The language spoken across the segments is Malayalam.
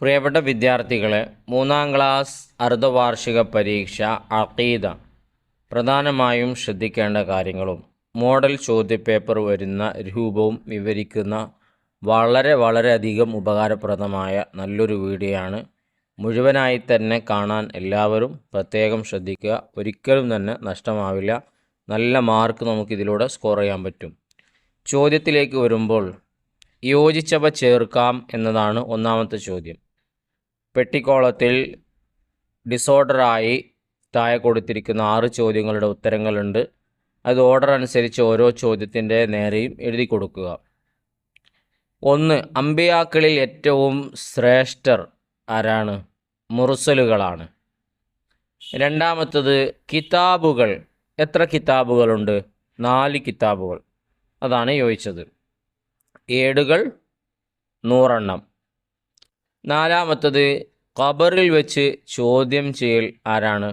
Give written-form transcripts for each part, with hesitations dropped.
പ്രിയപ്പെട്ട വിദ്യാർത്ഥികളെ, 3-ാം ക്ലാസ് അർദ്ധവാർഷിക പരീക്ഷ അഖീദ പ്രധാനമായും ശ്രദ്ധിക്കേണ്ട കാര്യങ്ങളും മോഡൽ ചോദ്യപേപ്പർ വരുന്ന രൂപവും വിവരിക്കുന്ന വളരെയധികം ഉപകാരപ്രദമായ നല്ലൊരു വീഡിയോ ആണ്. മുഴുവനായി തന്നെ കാണാൻ എല്ലാവരും പ്രത്യേകം ശ്രദ്ധിക്കുക. ഒരിക്കലും തന്നെ നഷ്ടമാവില്ല. നല്ല മാർക്ക് നമുക്കിതിലൂടെ സ്കോർ ചെയ്യാൻ പറ്റും. ചോദ്യത്തിലേക്ക് വരുമ്പോൾ യോജിച്ചവ ചേർക്കാം എന്നതാണ് ഒന്നാമത്തെ ചോദ്യം. പെട്ടിക്കോളത്തിൽ ഡിസോർഡറായി താഴെ കൊടുത്തിരിക്കുന്ന 6 ചോദ്യങ്ങളുടെ ഉത്തരങ്ങളുണ്ട്. അത് ഓർഡർ അനുസരിച്ച് ഓരോ ചോദ്യത്തിൻ്റെ നേരെയും എഴുതി കൊടുക്കുക. 1. അമ്പിയാക്കളിൽ ഏറ്റവും ശ്രേഷ്ഠർ ആരാണ്? മുർസലുകളാണ്. രണ്ടാമത്തത് കിതാബുകൾ. എത്ര കിതാബുകളുണ്ട്? 4 കിതാബുകൾ. അതാണ് യോജിച്ചത്. ഏടുകൾ 100 എണ്ണം. നാലാമത്തത് ഖബറിൽ വെച്ച് ചോദ്യം ചെയ്യൽ ആരാണ്?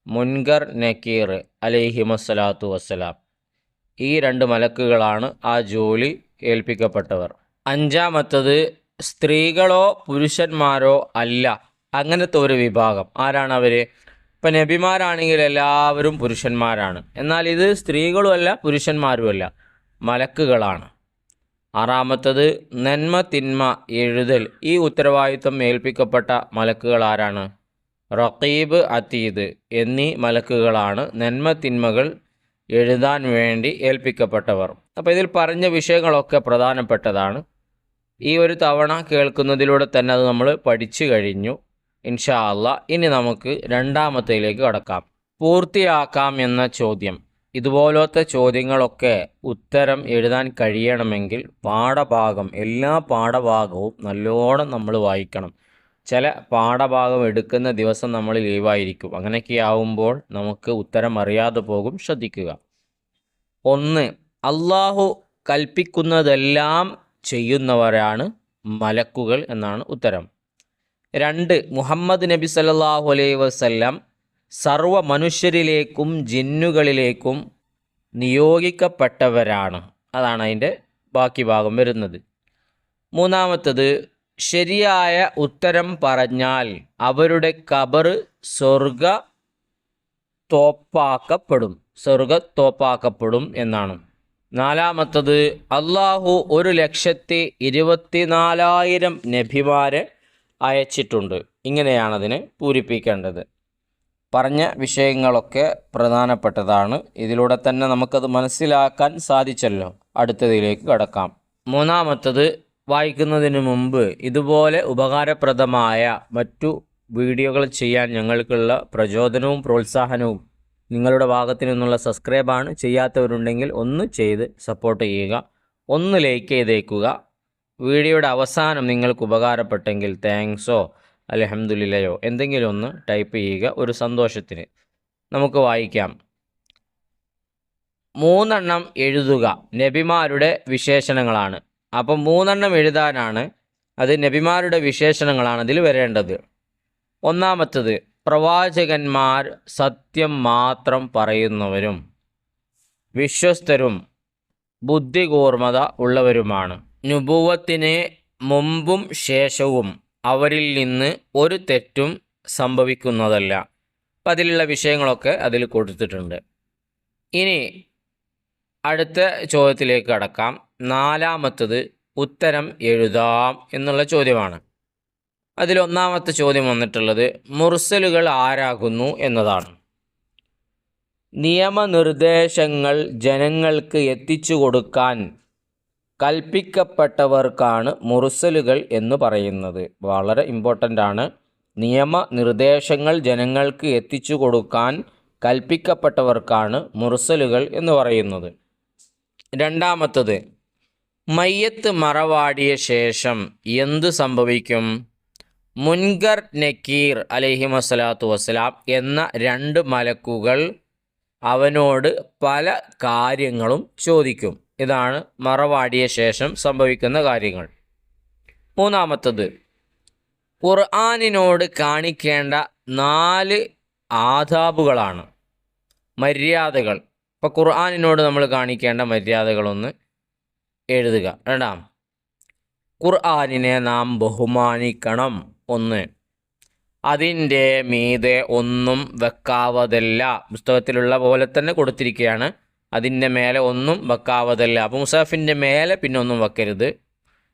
മുൻകർ നക്കീർ അലൈഹിമസ്സലാത്തു വസ്സലാം. ഈ 2 മലക്കുകളാണ് ആ ജോലി ഏൽപ്പിക്കപ്പെട്ടവർ. അഞ്ചാമത്തത് സ്ത്രീകളോ പുരുഷന്മാരോ അല്ല, അങ്ങനത്തെ ഒരു വിഭാഗം. ആരാണവർ? ഇപ്പം നബിമാരാണെങ്കിൽ എല്ലാവരും പുരുഷന്മാരാണ്. എന്നാൽ ഇത് സ്ത്രീകളുമല്ല പുരുഷന്മാരുമല്ല, മലക്കുകളാണ്. ആറാമത്തത് നന്മ തിന്മ എഴുതൽ. ഈ ഉത്തരവാദിത്വം ഏൽപ്പിക്കപ്പെട്ട മലക്കുകൾ ആരാണ്? റഖീബ്, അതീദ് എന്നീ മലക്കുകളാണ് നന്മ തിന്മകൾ എഴുതാൻ വേണ്ടി ഏൽപ്പിക്കപ്പെട്ടവർ. അപ്പോൾ ഇതിൽ പറഞ്ഞ വിഷയങ്ങളൊക്കെ പ്രധാനപ്പെട്ടതാണ്. ഈ ഒരു തവണ കേൾക്കുന്നതിലൂടെ തന്നെ അത് നമ്മൾ പഠിച്ചു കഴിഞ്ഞു. ഇൻഷാ അല്ലാഹ് ഇനി നമുക്ക് രണ്ടാമത്തേലേക്ക് കടക്കാം. പൂർത്തിയാക്കാം എന്ന ചോദ്യം. ഇതുപോലത്തെ ചോദ്യങ്ങളൊക്കെ ഉത്തരം എഴുതാൻ കഴിയണമെങ്കിൽ പാഠഭാഗം, എല്ലാ പാഠഭാഗവും നല്ലോണം നമ്മൾ വായിക്കണം. ചില പാഠഭാഗം എടുക്കുന്ന ദിവസം നമ്മൾ ലീവായിരിക്കും. അങ്ങനെയൊക്കെ ആവുമ്പോൾ നമുക്ക് ഉത്തരം അറിയാതെ പോകും. ശ്രദ്ധിക്കുക. 1. അള്ളാഹു കൽപ്പിക്കുന്നതെല്ലാം ചെയ്യുന്നവരാണ് മലക്കുകൾ എന്നാണ് ഉത്തരം. 2. മുഹമ്മദ് നബി സല്ലല്ലാഹു അലൈഹി വസല്ലം സർവ മനുഷ്യരിലേക്കും ജിന്നുകളിലേക്കും നിയോഗിക്കപ്പെട്ടവരാണ്. അതാണ് അതിൻ്റെ ബാക്കി ഭാഗം വരുന്നത്. മൂന്നാമത്തത് ശരിയായ ഉത്തരം പറഞ്ഞാൽ അവരുടെ ഖബർ സ്വർഗത്തോപ്പാക്കപ്പെടും എന്നാണ്. നാലാമത്തത് അള്ളാഹു 1,24,000 നബിമാരെ അയച്ചിട്ടുണ്ട്. ഇങ്ങനെയാണതിനെ പൂരിപ്പിക്കേണ്ടത്. പറഞ്ഞ വിഷയങ്ങളൊക്കെ പ്രധാനപ്പെട്ടതാണ്. ഇതിലൂടെ തന്നെ നമുക്കത് മനസ്സിലാക്കാൻ സാധിച്ചല്ലോ. അടുത്തതിലേക്ക് കടക്കാം. മൂന്നാമത്തത്, വായിക്കുന്നതിന് മുമ്പ് ഇതുപോലെ ഉപകാരപ്രദമായ മറ്റു വീഡിയോകൾ ചെയ്യാൻ ഞങ്ങൾക്കുള്ള പ്രചോദനവും പ്രോത്സാഹനവും നിങ്ങളുടെ ഭാഗത്തു നിന്നുള്ള സബ്സ്ക്രൈബാണ്. ചെയ്യാത്തവരുണ്ടെങ്കിൽ ഒന്ന് ചെയ്ത് സപ്പോർട്ട് ചെയ്യുക. ഒന്ന് ലൈക്ക് ചെയ്തേക്കുക. വീഡിയോയുടെ അവസാനം നിങ്ങൾക്ക് ഉപകാരപ്പെട്ടെങ്കിൽ താങ്ക്സോ അൽഹംദുലില്ലയോ എന്തെങ്കിലും ഒന്ന് ടൈപ്പ് ചെയ്യുക, ഒരു സന്തോഷത്തിന്. നമുക്ക് വായിക്കാം. 3 എണ്ണം എഴുതുക. നബിമാരുടെ വിശേഷണങ്ങളാണ്. അപ്പം 3 എണ്ണം എഴുതാനാണ്. അത് നബിമാരുടെ വിശേഷണങ്ങളാണ് അതിൽ വരേണ്ടത്. ഒന്നാമത്തത്, പ്രവാചകന്മാർ സത്യം മാത്രം പറയുന്നവരും വിശ്വസ്തരും ബുദ്ധികൂർമ്മത ഉള്ളവരുമാണ്. നുബുവത്തിന് മുമ്പും ശേഷവും അവരിൽ നിന്ന് ഒരു തെറ്റും സംഭവിക്കുന്നതല്ല. അപ്പം അതിലുള്ള വിഷയങ്ങളൊക്കെ അതിൽ കൊടുത്തിട്ടുണ്ട്. ഇനി അടുത്ത ചോദ്യത്തിലേക്ക് കടക്കാം. നാലാമത്തത് ഉത്തരം എഴുതാം എന്നുള്ള ചോദ്യമാണ്. അതിലൊന്നാമത്തെ ചോദ്യം വന്നിട്ടുള്ളത് മുർസലുകൾ ആരാകുന്നു എന്നതാണ്. നിയമനിർദ്ദേശങ്ങൾ ജനങ്ങൾക്ക് എത്തിച്ചു കൊടുക്കാൻ കൽപ്പിക്കപ്പെട്ടവർക്കാണ് മുർസലുകൾ എന്ന് പറയുന്നത്. വളരെ ഇമ്പോർട്ടൻ്റ് ആണ്. നിയമനിർദ്ദേശങ്ങൾ ജനങ്ങൾക്ക് എത്തിച്ചു കൊടുക്കാൻ കൽപ്പിക്കപ്പെട്ടവർക്കാണ് മുർസലുകൾ എന്ന് പറയുന്നത്. രണ്ടാമത്തത്, മയ്യത്ത് മറവാടിയ ശേഷം എന്ത് സംഭവിക്കും? മുൻകർ നക്കീർ അലൈഹിമസ്സലാത്തു വസ്സലാം എന്ന 2 മലക്കുകൾ അവനോട് പല കാര്യങ്ങളും ചോദിക്കും. ഇതാണ് മറവാടിയ ശേഷം സംഭവിക്കുന്ന കാര്യങ്ങൾ. മൂന്നാമത്തത്, ഖുർആനിനോട് കാണിക്കേണ്ട 4 ആദാബുകളാണ്, മര്യാദകൾ. ഇപ്പോൾ ഖുർആനിനോട് നമ്മൾ കാണിക്കേണ്ട മര്യാദകളൊന്ന് എഴുതുക. രണ്ടാം, ഖുർആനിനെ നാം ബഹുമാനിക്കണം. 1. അതിൻ്റെ മീതെ ഒന്നും വെക്കാവതല്ല. പുസ്തകത്തിലുള്ള പോലെ തന്നെ കൊടുത്തിരിക്കുകയാണ്. അതിൻ്റെ മേലെ ഒന്നും വെക്കാവതല്ല. അപ്പോൾ മുസാഫിൻ്റെ മേലെ പിന്നെ ഒന്നും വെക്കരുത്.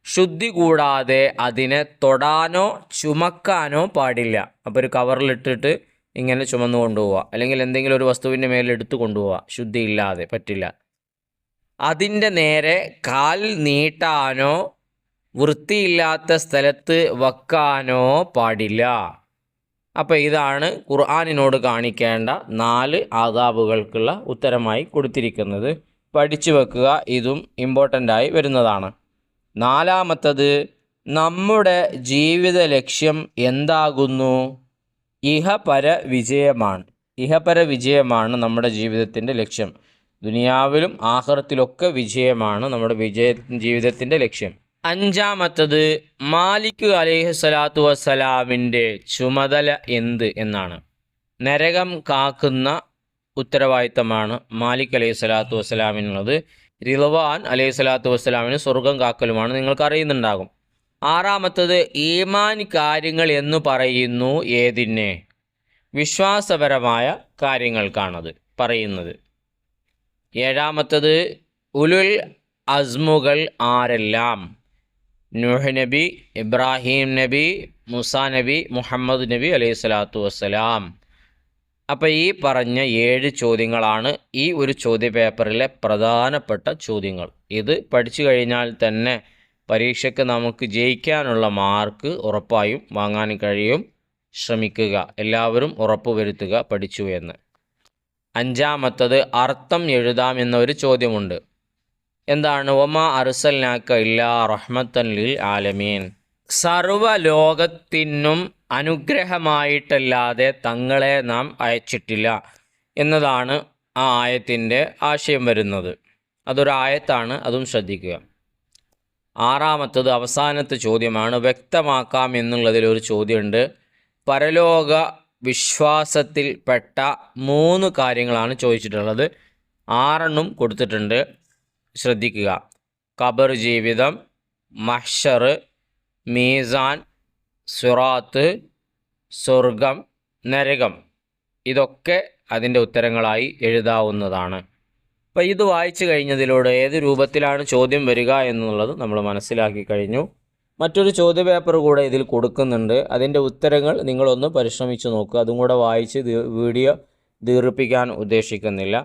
ശുദ്ധി കൂടാതെ അതിനെ തൊടാനോ ചുമക്കാനോ പാടില്ല. അപ്പോൾ ഒരു കവറിലിട്ടിട്ട് ഇങ്ങനെ ചുമന്നു കൊണ്ടുപോവുക, അല്ലെങ്കിൽ എന്തെങ്കിലും ഒരു വസ്തുവിൻ്റെ മേലെ എടുത്തു കൊണ്ടുപോവുക, ശുദ്ധിയില്ലാതെ പറ്റില്ല. അതിൻ്റെ നേരെ കാൽ നീട്ടാനോ വൃത്തിയില്ലാത്ത സ്ഥലത്ത് വെക്കാനോ പാടില്ല. അപ്പോൾ ഇതാണ് ഖുർആനിനോട് കാണിക്കേണ്ട 4 ആദാബുകൾക്കുള്ള ഉത്തരമായി കൊടുത്തിരിക്കുന്നത്. പഠിച്ചു വെക്കുക, ഇതും ഇമ്പോർട്ടൻ്റായി വരുന്നതാണ്. 4-മത്തത്, നമ്മുടെ ജീവിത ലക്ഷ്യം എന്താകുന്നു? ഇഹപര വിജയമാണ്. ഇഹപര വിജയമാണ് നമ്മുടെ ജീവിതത്തിൻ്റെ ലക്ഷ്യം. ദുനിയാവിലും ആഖിറത്തിലൊക്കെ വിജയമാണ് നമ്മുടെ ജീവിതത്തിൻ്റെ ലക്ഷ്യം. 5-മത്തത്, മാലിക് അലൈഹിസ്സലാത്തു വസ്സലാമിൻ്റെ ചുമതല എന്ത് എന്നാണ്. നരകം കാക്കുന്ന ഉത്തരവാദിത്തമാണ് മാലിക് അലൈഹിസ്സലാത്തു വസ്സലാമിനുള്ളത്. റിളവാൻ അലൈഹിസ്സലാത്തു വസ്സലാമിന് സ്വർഗം കാക്കലുമാണ്. നിങ്ങൾക്കറിയുന്നുണ്ടാകും. 6-മത്തത്, ഈമാൻ കാര്യങ്ങൾ എന്ന് പറയുന്നു ഏതിനെ? വിശ്വാസപരമായ കാര്യങ്ങൾക്കാണത് പറയുന്നത്. 7-മത്തത്, ഉലുൽ അസ്മുകൾ ആരെല്ലാം? നൂഹ് നബി, ഇബ്രാഹിം നബി, മൂസാ നബി, മുഹമ്മദ് നബി അലൈഹിസ്സലാത്തു വസ്സലാം. അപ്പോൾ ഈ പറഞ്ഞ 7 ചോദ്യങ്ങളാണ് ഈ ഒരു ചോദ്യപേപ്പറിലെ പ്രധാനപ്പെട്ട ചോദ്യങ്ങൾ. ഇത് പഠിച്ചു കഴിഞ്ഞാൽ തന്നെ പരീക്ഷയ്ക്ക് നമുക്ക് ജയിക്കാനുള്ള മാർക്ക് ഉറപ്പായും വാങ്ങാൻ കഴിയും. ശ്രമിക്കുക, എല്ലാവരും ഉറപ്പുവരുത്തുക പഠിച്ചു എന്ന്. 5-മത്തത്, അർത്ഥം എഴുതാം എന്നൊരു ചോദ്യമുണ്ട്. എന്താണ്? വമാ അർസൽനാക ഇല്ലാ റഹ്മത്തൻ ലിൽ ആലമീൻ. സർവ്വലോകത്തിനും അനുഗ്രഹമായിട്ടല്ലാതെ തങ്ങളെ നാം അയച്ചിട്ടില്ല എന്നതാണ് ആ ആയത്തിൻ്റെ ആശയം വരുന്നത്. അതൊരു ആയത്താണ്, അതും ശ്രദ്ധിക്കുക. 6-മത്തത് അവസാനത്തെ ചോദ്യമാണ്. വ്യക്തമാക്കാം എന്നുള്ളതിലൊരു ചോദ്യമുണ്ട്. പരലോക വിശ്വാസത്തിൽപ്പെട്ട 3 കാര്യങ്ങളാണ് ചോദിച്ചിട്ടുള്ളത്. 6 കൊടുത്തിട്ടുണ്ട്, ശ്രദ്ധിക്കുക. ഖബർ ജീവിതം, മഹ്ശർ, മീസാൻ, സിറാത്ത്, സ്വർഗം, നരകം. ഇതൊക്കെ അതിൻ്റെ ഉത്തരങ്ങളായി എഴുതാവുന്നതാണ്. അപ്പോൾ ഇത് വായിച്ചു കഴിഞ്ഞതിലൂടെ ഏത് രൂപത്തിലാണ് ചോദ്യം വരിക എന്നുള്ളത് നമ്മൾ മനസ്സിലാക്കി കഴിഞ്ഞു. മറ്റൊരു ചോദ്യപേപ്പർ കൂടെ ഇതിൽ കൊടുക്കുന്നുണ്ട്. അതിൻ്റെ ഉത്തരങ്ങൾ നിങ്ങളൊന്ന് പരിശ്രമിച്ച് നോക്കുക. അതും കൂടെ വായിച്ച് വീഡിയോ ദീർഘിപ്പിക്കാൻ ഉദ്ദേശിക്കുന്നില്ല.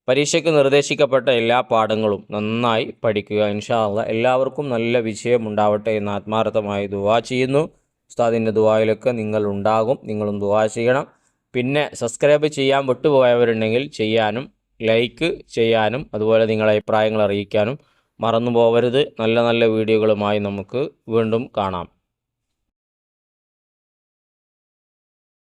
പരീക്ഷയ്ക്ക് നിർദ്ദേശിക്കപ്പെട്ട എല്ലാ പാഠങ്ങളും നന്നായി പഠിക്കുക. ഇൻഷാ അല്ലാഹ് എല്ലാവർക്കും നല്ല വിജയം ഉണ്ടാവട്ടെ എന്ന് ആത്മാർത്ഥമായി ദുആ ചെയ്യുന്നു. ഉസ്താദിൻ്റെ ദുആയിലൊക്കെ നിങ്ങൾ ഉണ്ടാകും, നിങ്ങളും ദുആ ചെയ്യണം. പിന്നെ സബ്സ്ക്രൈബ് ചെയ്യാൻ വിട്ടുപോയവരുണ്ടെങ്കിൽ ചെയ്യാനും ലൈക്ക് ചെയ്യാനും അതുപോലെ നിങ്ങളുടെ അഭിപ്രായങ്ങൾ അറിയിക്കാനും മറന്നു പോകരുത്. നല്ല നല്ല വീഡിയോകളുമായി നമുക്ക് വീണ്ടും കാണാം.